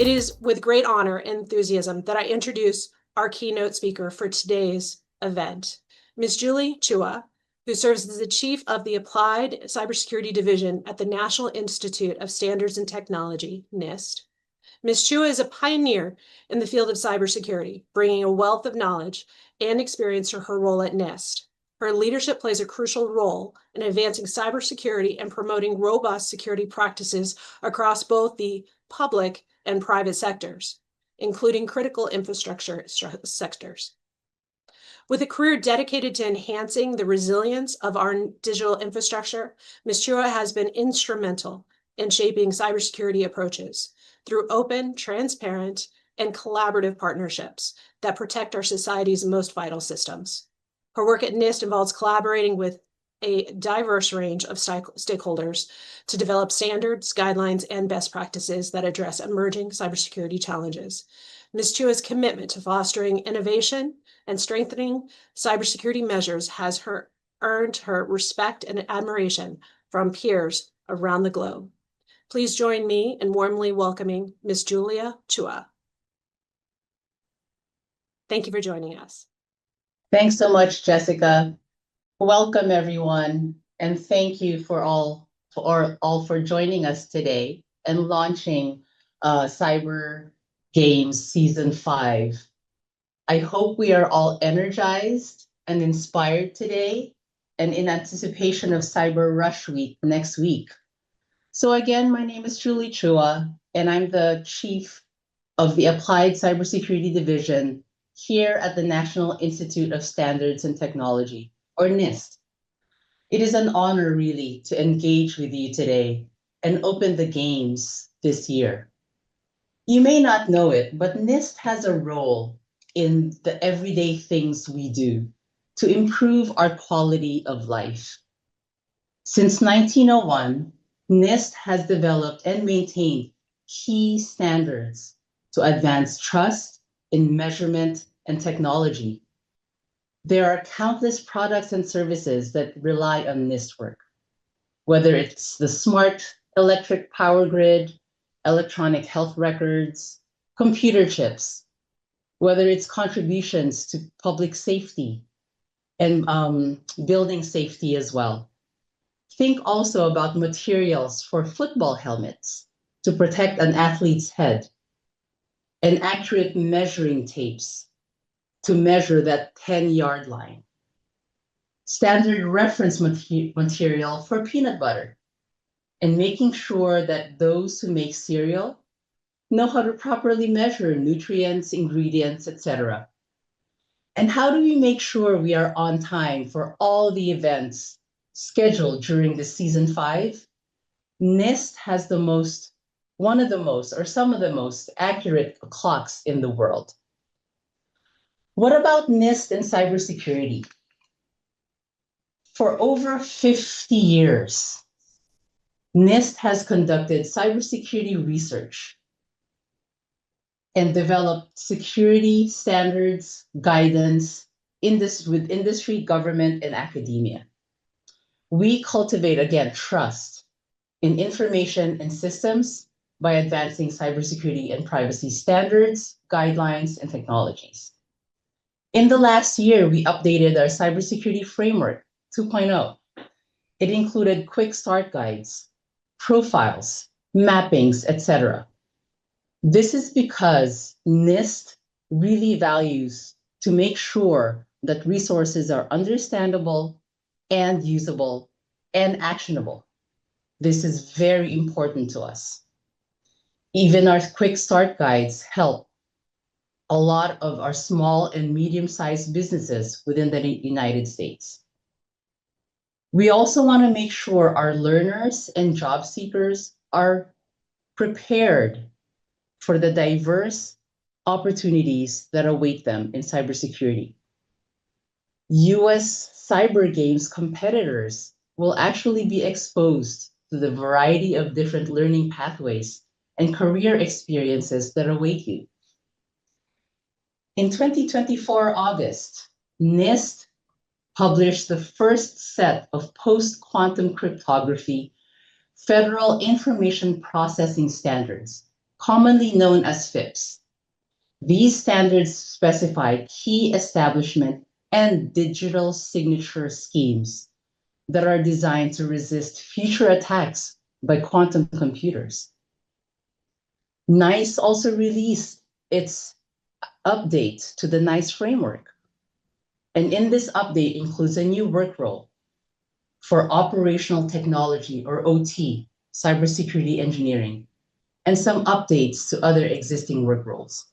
It is with great honor and enthusiasm that I introduce our keynote speaker for today's event, Ms. Julie Chua, who serves as the Chief of the Applied Cybersecurity Division at the National Institute of Standards and Technology, NIST. Ms. Chua is a pioneer in the field of cybersecurity, bringing a wealth of knowledge and experience to her role at NIST. Her leadership plays a crucial role in advancing cybersecurity and promoting robust security practices across both the public and private sectors, including critical infrastructure sectors. With a career dedicated to enhancing the resilience of our digital infrastructure, Ms. Chua has been instrumental in shaping cybersecurity approaches through open, transparent, and collaborative partnerships that protect our society's most vital systems. Her work at NIST involves collaborating with a diverse range of stakeholders to develop standards, guidelines, and best practices that address emerging cybersecurity challenges. Ms. Chua's commitment to fostering innovation and strengthening cybersecurity measures has earned her respect and admiration from peers around the globe. Please join me in warmly welcoming Ms. Julia Chua. Thank you for joining us. Thanks so much, Jessica. Welcome, everyone, and thank you for all for joining us today and launching Cyber Games Season 5. I hope we are all energized and inspired today and in anticipation of Cyber Rush Week next week. So again, my name is Julie Chua, and I'm the Chief of the Applied Cybersecurity Division here at the National Institute of Standards and Technology, or NIST. It is an honor, really, to engage with you today and open the games this year. You may not know it, but NIST has a role in the everyday things we do to improve our quality of life. Since 1901, NIST has developed and maintained key standards to advance trust in measurement and technology. There are countless products and services that rely on NIST work, whether it's the smart electric power grid, electronic health records, computer chips, whether it's contributions to public safety and building safety as well. Think also about materials for football helmets to protect an athlete's head, and accurate measuring tapes to measure that 10-yard line. Standard reference material for peanut butter, and making sure that those who make cereal know how to properly measure nutrients, ingredients, etc. And how do we make sure we are on time for all the events scheduled during the Season 5? NIST has one of the most, or some of the most accurate clocks in the world. What about NIST and cybersecurity? For over 50 years, NIST has conducted cybersecurity research and developed security standards, guidance with industry, government, and academia. We cultivate, again, trust in information and systems by advancing cybersecurity and privacy standards, guidelines, and technologies. In the last year, we updated our Cybersecurity Framework 2.0. It included quick start guides, profiles, mappings, etc. This is because NIST really values to make sure that resources are understandable and usable and actionable. This is very important to us. Even our quick start guides help a lot of our small and medium-sized businesses within the United States. We also want to make sure our learners and job seekers are prepared for the diverse opportunities that await them in cybersecurity. US Cyber Games competitors will actually be exposed to the variety of different learning pathways and career experiences that await you. In 2024 August, NIST published the first set of post-quantum cryptography federal information processing standards commonly known as FIPS. These standards specify key establishment and digital signature schemes that are designed to resist future attacks by quantum computers. NICE also released its update to the NICE framework. And in this update includes a new work role for operational technology, or OT, cybersecurity engineering, and some updates to other existing work roles.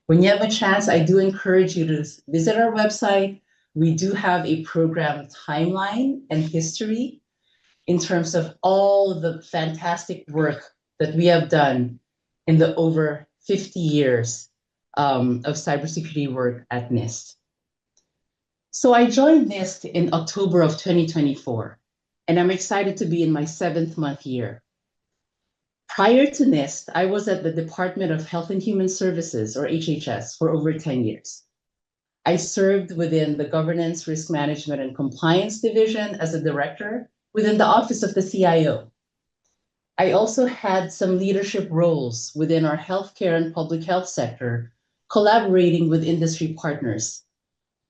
When you have a chance, I do encourage you to visit our website. We do have a program timeline and history in terms of all the fantastic work that we have done in the over 50 years of cybersecurity work at NIST. So I joined NIST in October of 2024, and I'm excited to be in my 7th month year. Prior to NIST, I was at the Department of Health and Human Services, or HHS, for over 10 years. I served within the Governance, Risk Management, and Compliance Division as a director within the Office of the CIO. I also had some leadership roles within our healthcare and public health sector, collaborating with industry partners.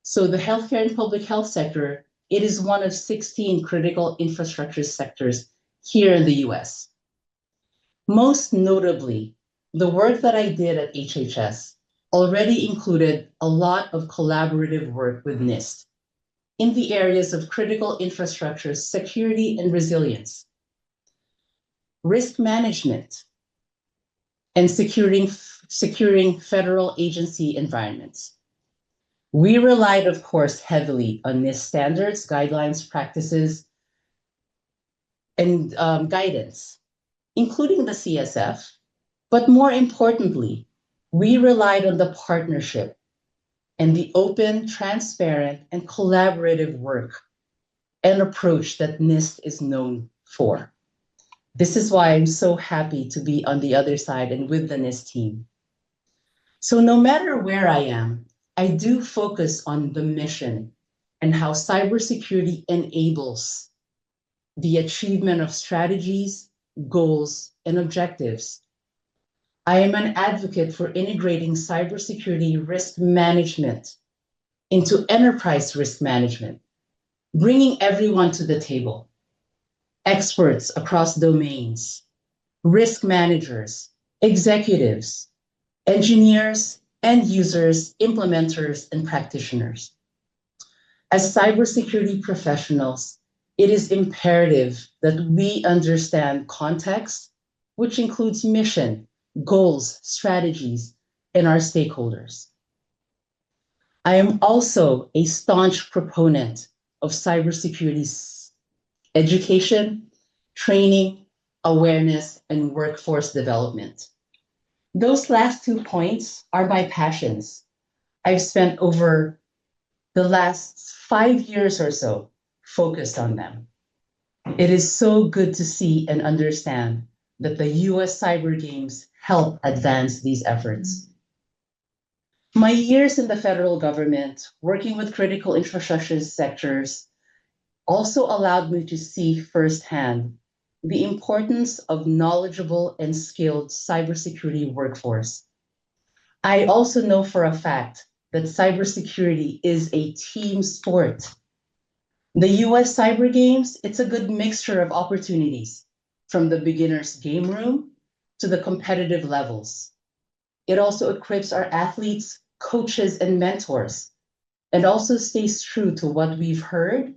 So the healthcare and public health sector, it is one of 16 critical infrastructure sectors here in the US. Most notably, the work that I did at HHS already included a lot of collaborative work with NIST in the areas of critical infrastructure, security and resilience, risk management, and securing federal agency environments. We relied, of course, heavily on NIST standards, guidelines, practices, and guidance, including the CSF, but more importantly, we relied on the partnership and the open, transparent, and collaborative work and approach that NIST is known for. This is why I'm so happy to be on the other side and with the NIST team. So no matter where I am, I do focus on the mission and how cybersecurity enables the achievement of strategies, goals, and objectives. I am an advocate for integrating cybersecurity risk management into enterprise risk management, bringing everyone to the table, experts across domains, risk managers, executives, engineers, end users, implementers, and practitioners. As cybersecurity professionals, it is imperative that we understand context, which includes mission, goals, strategies, and our stakeholders. I am also a staunch proponent of cybersecurity education, training, awareness, and workforce development. Those last 2 points are my passions. I've spent over the last 5 years or so focused on them. It is so good to see and understand that the US Cyber Games help advance these efforts. My years in the federal government, working with critical infrastructure sectors, also allowed me to see firsthand the importance of knowledgeable and skilled cybersecurity workforce. I also know for a fact that cybersecurity is a team sport. The US Cyber Games, it's a good mixture of opportunities, from the beginner's game room to the competitive levels. It also equips our athletes, coaches, and mentors, and also stays true to what we've heard,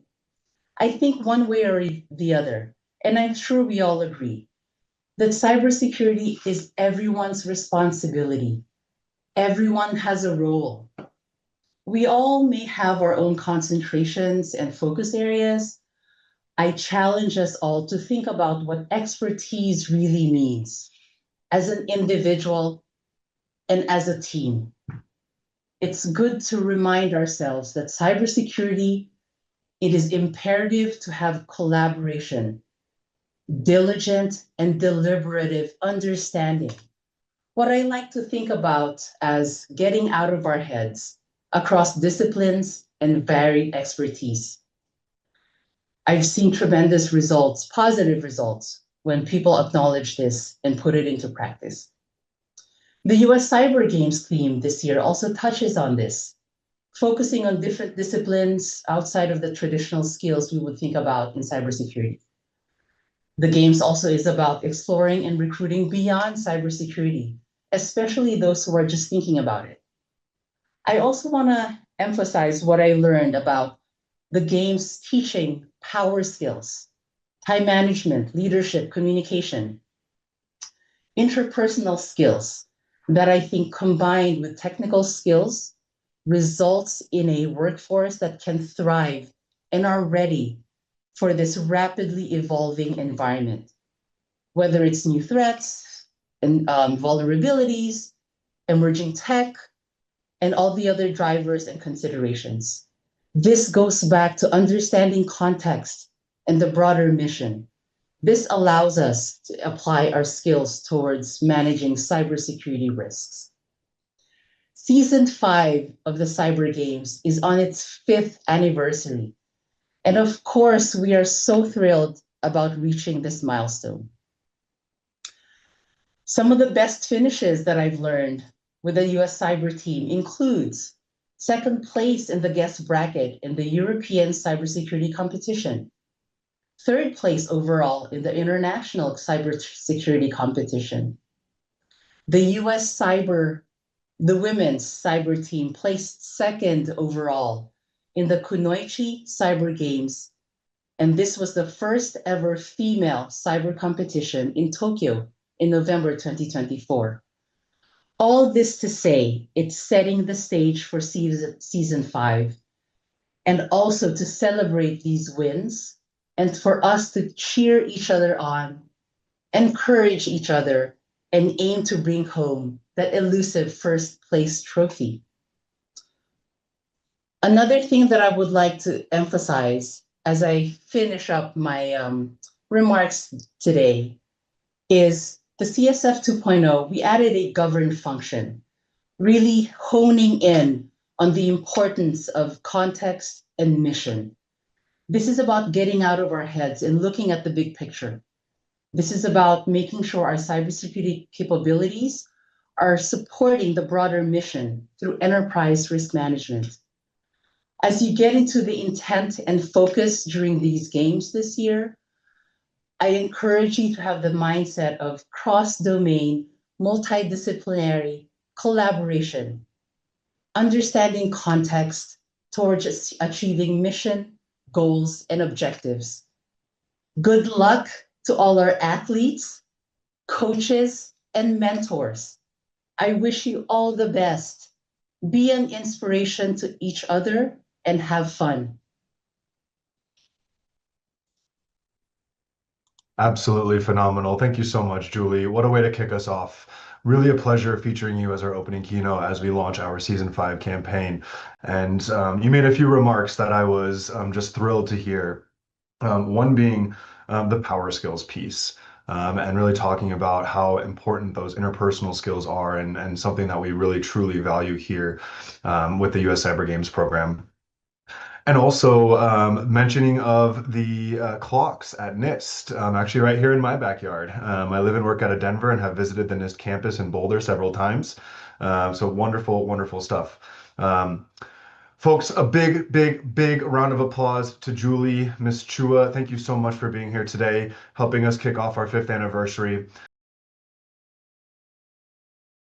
I think one way or the other, and I'm sure we all agree, that cybersecurity is everyone's responsibility. Everyone has a role. We all may have our own concentrations and focus areas. I challenge us all to think about what expertise really means as an individual and as a team. It's good to remind ourselves that cybersecurity, it is imperative to have collaboration, diligent and deliberative understanding. What I like to think about as getting out of our heads across disciplines and varied expertise. I've seen tremendous results, positive results, when people acknowledge this and put it into practice. The US Cyber Games theme this year also touches on this, focusing on different disciplines outside of the traditional skills we would think about in cybersecurity. The games also is about exploring and recruiting beyond cybersecurity, especially those who are just thinking about it. I also want to emphasize what I learned about the games teaching power skills, time management, leadership, communication, interpersonal skills that I think combined with technical skills results in a workforce that can thrive and are ready for this rapidly evolving environment, whether it's new threats and vulnerabilities, emerging tech, and all the other drivers and considerations. This goes back to understanding context and the broader mission. This allows us to apply our skills towards managing cybersecurity risks. Season 5 of the Cyber Games is on its 5th anniversary. And of course, we are so thrilled about reaching this milestone. Some of the best finishes that I've learned with the US Cyber team includes second place in the guest bracket in the European cybersecurity competition, third place overall in the international cybersecurity competition. The the women's cyber team placed second overall in the Kunoichi Cyber Games, and this was the first ever female cyber competition in Tokyo in November 2024. All this to say, it's setting the stage for season 5, and also to celebrate these wins, and for us to cheer each other on, encourage each other, and aim to bring home that elusive first place trophy. Another thing that I would like to emphasize as I finish up my remarks today is the CSF 2.0, we added a govern function, really honing in on the importance of context and mission. This is about getting out of our heads and looking at the big picture. This is about making sure our cybersecurity capabilities are supporting the broader mission through enterprise risk management. As you get into the intent and focus during these games this year, I encourage you to have the mindset of cross-domain, multidisciplinary collaboration, understanding context towards achieving mission, goals, and objectives. Good luck to all our athletes, coaches, and mentors. I wish you all the best. Be an inspiration to each other and have fun. Absolutely phenomenal. Thank you so much, Julie. What a way to kick us off. Really a pleasure featuring you as our opening keynote as we launch our season 5 campaign. And you made a few remarks that I was just thrilled to hear. One being the power skills piece. And really talking about how important those interpersonal skills are and something that we really truly value here with the US Cyber Games program. And also mentioning of the clocks at NIST, actually right here in my backyard. I live and work out of Denver and have visited the NIST campus in Boulder several times. So wonderful, wonderful stuff. Folks, a big, big, big round of applause to Julie, Miss Chua. Thank you so much for being here today, helping us kick off our 5th anniversary.